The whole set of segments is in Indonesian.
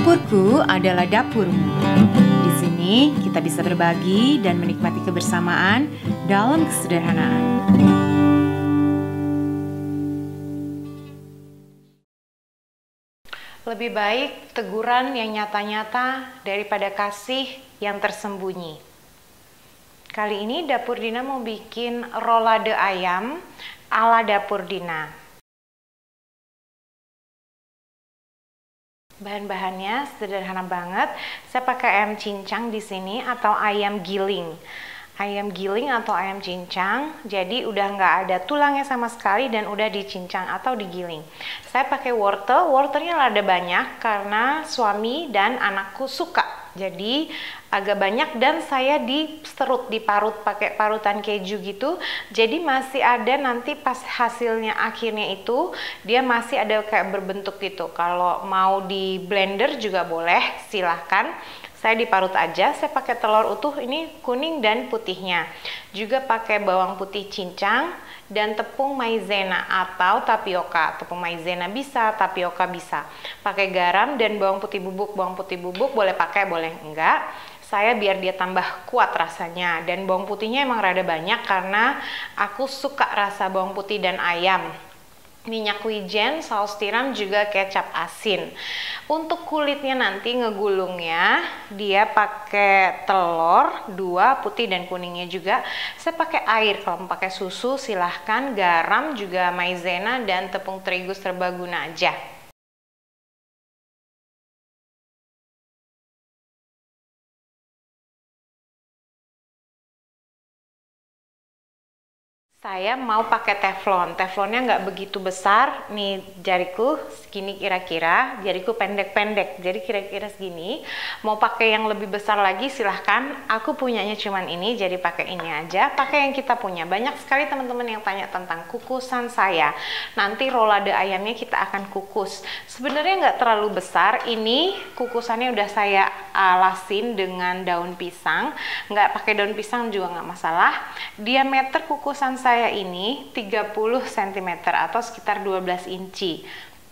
Dapurku adalah dapurmu. Di sini kita bisa berbagi dan menikmati kebersamaan dalam kesederhanaan. Lebih baik teguran yang nyata-nyata daripada kasih yang tersembunyi. Kali ini Dapur Dina mau bikin rolade ayam ala Dapur Dina. Bahan-bahannya sederhana banget. Saya pakai ayam cincang di sini atau ayam giling. Ayam giling atau ayam cincang, jadi udah nggak ada tulangnya sama sekali dan udah dicincang atau digiling. Saya pakai wortel, wortelnya rada banyak karena suami dan anakku suka. Jadi agak banyak dan saya diparut pakai parutan keju gitu. Jadi masih ada nanti pas hasilnya akhirnya itu dia masih ada kayak berbentuk gitu. Kalau mau di blender juga boleh, silahkan. Saya diparut aja, saya pakai telur utuh ini kuning dan putihnya. Juga pakai bawang putih cincang dan tepung maizena atau tapioka. Tepung maizena bisa, tapioka bisa. Pakai garam dan bawang putih bubuk boleh pakai, boleh enggak. Saya biar dia tambah kuat rasanya. Dan bawang putihnya emang rada banyak karena aku suka rasa bawang putih dan ayam. Minyak wijen, saus tiram, juga kecap asin. Untuk kulitnya nanti ngegulungnya dia pakai telur 2, putih dan kuningnya juga. Saya pakai air, kalau mau pakai susu silahkan, garam juga maizena dan tepung terigu serbaguna aja. Saya mau pakai teflon. Teflonnya nggak begitu besar. Nih jariku segini kira-kira. Jariku pendek-pendek. Jadi kira-kira segini. Mau pakai yang lebih besar lagi silahkan. Aku punyanya cuman ini. Jadi pakai ini aja. Pakai yang kita punya. Banyak sekali teman-teman yang tanya tentang kukusan saya. Nanti rolade ayamnya kita akan kukus. Sebenarnya nggak terlalu besar. Ini kukusannya udah saya alasin dengan daun pisang. Nggak pakai daun pisang juga nggak masalah. Diameter kukusan saya ini 30 cm atau sekitar 12 inci.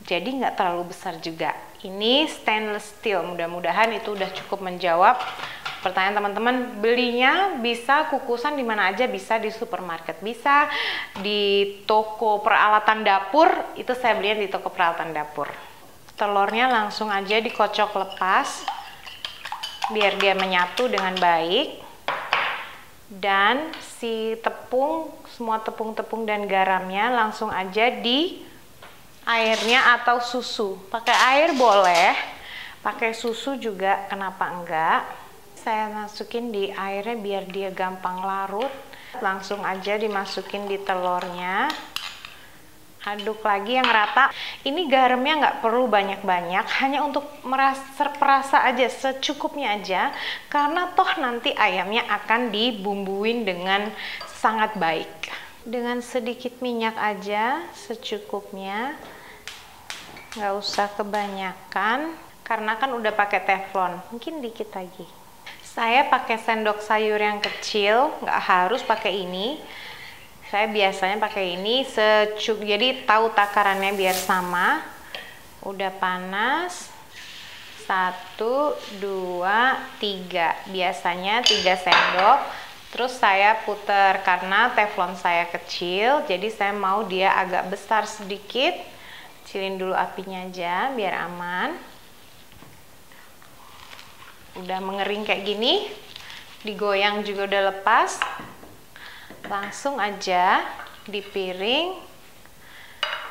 Jadi nggak terlalu besar juga. Ini stainless steel. Mudah-mudahan itu udah cukup menjawab pertanyaan teman-teman. Belinya bisa kukusan di mana aja, bisa di supermarket, bisa di toko peralatan dapur. Itu saya belinya di toko peralatan dapur. Telurnya langsung aja dikocok lepas biar dia menyatu dengan baik. Dan si tepung, semua tepung-tepung dan garamnya langsung aja di airnya atau susu. Pakai air boleh, pakai susu juga kenapa enggak. Saya masukin di airnya biar dia gampang larut. Langsung aja dimasukin di telurnya. Aduk lagi yang rata. Ini garamnya nggak perlu banyak-banyak, hanya untuk perasa aja, secukupnya aja, karena toh nanti ayamnya akan dibumbuin dengan sangat baik. Dengan sedikit minyak aja, secukupnya, nggak usah kebanyakan, karena kan udah pakai teflon, mungkin dikit lagi. Saya pakai sendok sayur yang kecil, nggak harus pakai ini. Saya biasanya pakai ini jadi tahu takarannya biar sama. Udah panas. 1, 2, 3. Biasanya 3 sendok. Terus saya putar karena teflon saya kecil, jadi saya mau dia agak besar sedikit. Kecilin dulu apinya aja biar aman. Udah mengering kayak gini. Digoyang juga udah lepas. Langsung aja di piring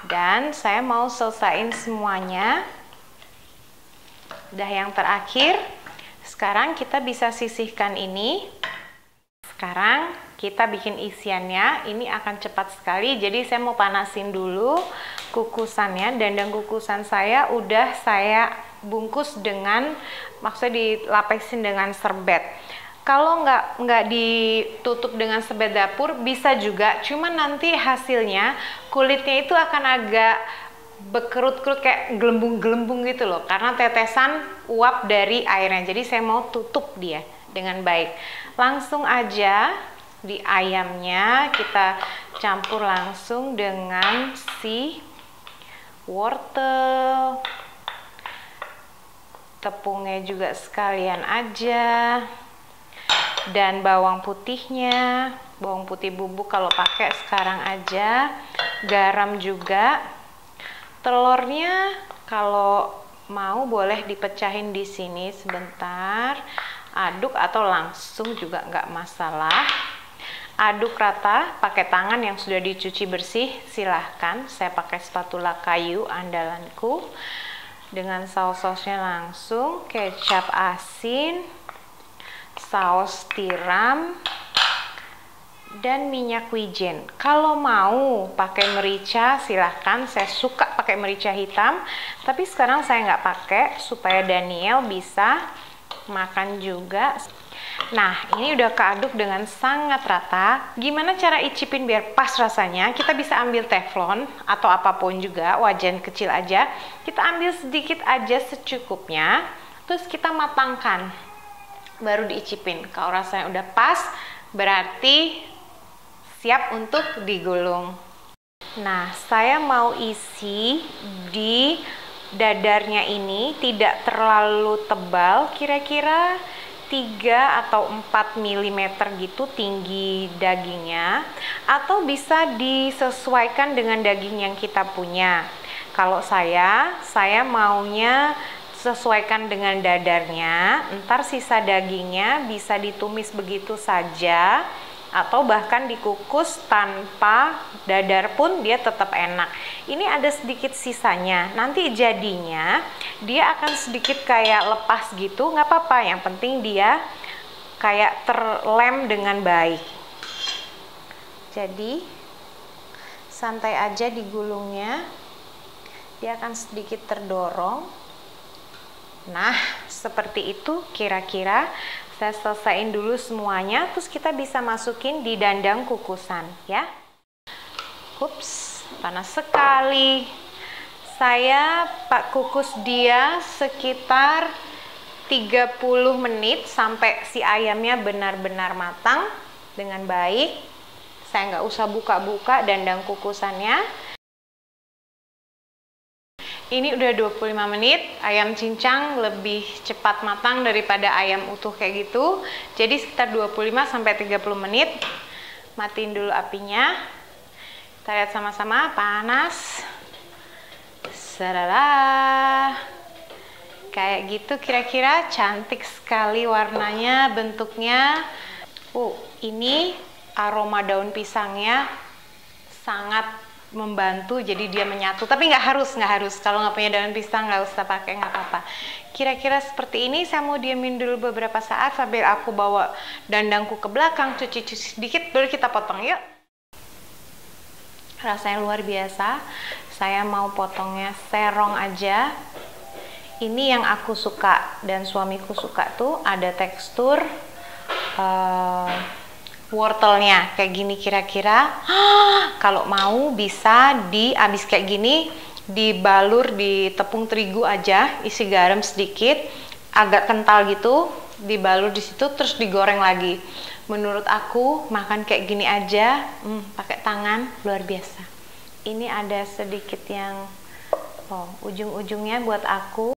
dan saya mau selesaiin semuanya. Udah yang terakhir. Sekarang kita bisa sisihkan ini. Sekarang kita bikin isiannya. Ini akan cepat sekali, jadi saya mau panasin dulu kukusannya. Dan kukusan saya udah saya bungkus dengan, maksudnya dilapisin dengan serbet. Kalau nggak ditutup dengan serbet dapur bisa juga, cuman nanti hasilnya kulitnya itu akan agak berkerut-kerut kayak gelembung-gelembung gitu loh, karena tetesan uap dari airnya. Jadi saya mau tutup dia dengan baik. Langsung aja di ayamnya kita campur langsung dengan si wortel. tepungnya juga sekalian aja, dan bawang putihnya, bawang putih bubuk kalau pakai sekarang aja, garam juga, telurnya kalau mau boleh dipecahin di sini sebentar, aduk atau langsung juga nggak masalah. Aduk rata pakai tangan yang sudah dicuci bersih, silahkan. Saya pakai spatula kayu andalanku. Dengan saus-sausnya langsung, kecap asin, saus tiram, dan minyak wijen. Kalau mau pakai merica silahkan, saya suka pakai merica hitam, tapi sekarang saya nggak pakai supaya Daniel bisa makan juga. Nah, ini udah keaduk dengan sangat rata. Gimana cara icipin biar pas rasanya? Kita bisa ambil teflon atau apapun juga, wajan kecil aja. Kita ambil sedikit aja secukupnya, terus kita matangkan. Baru diicipin. Kalau rasanya udah pas, berarti siap untuk digulung. Nah, saya mau isi di dadarnya ini tidak terlalu tebal, kira-kira 3 atau 4 mm gitu tinggi dagingnya, atau bisa disesuaikan dengan daging yang kita punya. Kalau saya maunya sesuaikan dengan dadarnya, ntar sisa dagingnya bisa ditumis begitu saja, atau bahkan dikukus tanpa dadar pun dia tetap enak. Ini ada sedikit sisanya, nanti jadinya dia akan sedikit kayak lepas gitu, nggak apa-apa, yang penting dia kayak terlem dengan baik. Jadi santai aja digulungnya, dia akan sedikit terdorong. Nah, seperti itu kira-kira. Saya selesaiin dulu semuanya, terus kita bisa masukin di dandang kukusan ya. Ups, panas sekali. Saya kukus dia sekitar 30 menit sampai si ayamnya benar-benar matang dengan baik. Saya nggak usah buka-buka dandang kukusannya. Ini udah 25 menit, ayam cincang lebih cepat matang daripada ayam utuh kayak gitu. Jadi sekitar 25-30 menit. Matiin dulu apinya. Kita lihat sama-sama, panas. Sarara. Kayak gitu kira-kira, cantik sekali warnanya, bentuknya. Ini aroma daun pisangnya sangat membantu, jadi dia menyatu, tapi nggak harus kalau nggak punya daun pisang nggak usah pakai, nggak apa-apa. Kira-kira seperti ini. Saya mau diamin dulu beberapa saat sambil aku bawa dandangku ke belakang, cuci sedikit, baru kita potong. Yuk, rasanya luar biasa. Saya mau potongnya serong aja. Ini yang aku suka dan suamiku suka tuh, ada tekstur wortelnya kayak gini kira-kira. Kalau mau bisa abis kayak gini dibalur di tepung terigu aja, isi garam sedikit, agak kental gitu, dibalur di situ terus digoreng lagi. Menurut aku makan kayak gini aja, pakai tangan luar biasa. Ini ada sedikit yang ujung-ujungnya buat aku.